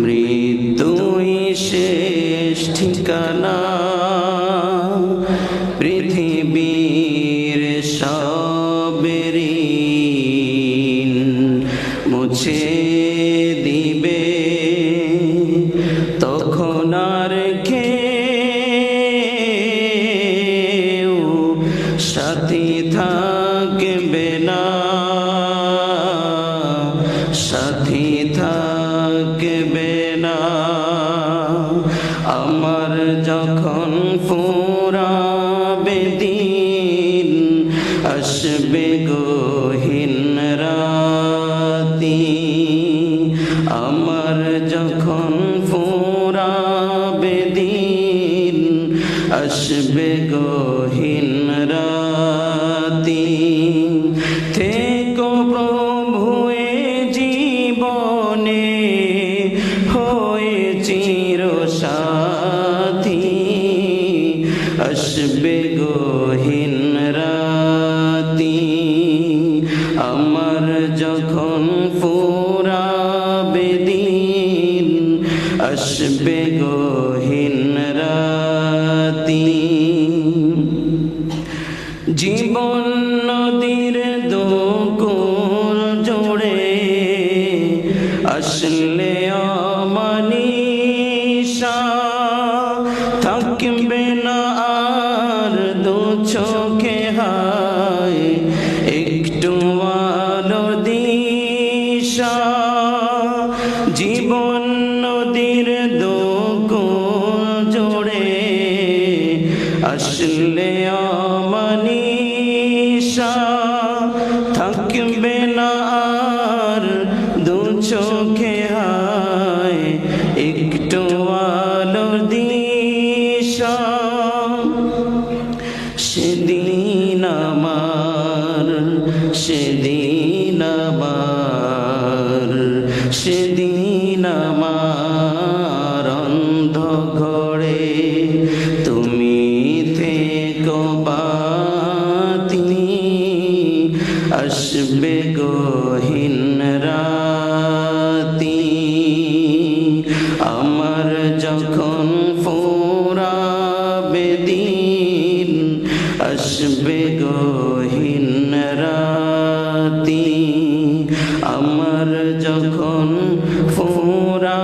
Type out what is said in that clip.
মৃত্যুই শেষ ঠিকানা, পৃথিবীর সব ঋণ মুছে দিবে তখন আর কেউ সাথী থাকবে না, সাথী থাকবে না। আমার যখন ফুরাবে দিন, আসবে গহীন রাতি। আমার যখন ফুরাবে দিন, আসবে গহীন রাতি। থেকো প্রভু এ জীবনে হয়ে চির সাথী, আসবে গহীন রাতি। আমার যখন ফুরাবে দিন, আসবে গহীন রাতি। জীবন নদীর দুকুল জোড়ে আসলে অমানিশা, থাকবে না আর দু চোখে হায় একটু আলো দিশা। জীবন নদীর দুকুল জোড়ে আসলে অমানিশা, থাকবে না আর দু চোখে হায় একটু আলো দিশা। সেদিন আমার, সেদিন আমার, সেদিন আমার অন্ধ ঘরে তুমি থেকো বাতি, আসবে গহীন রাতি। আমার যখন ফুরাবে দিন, আসবে গহীন রাতি। আমার যখন ফুরা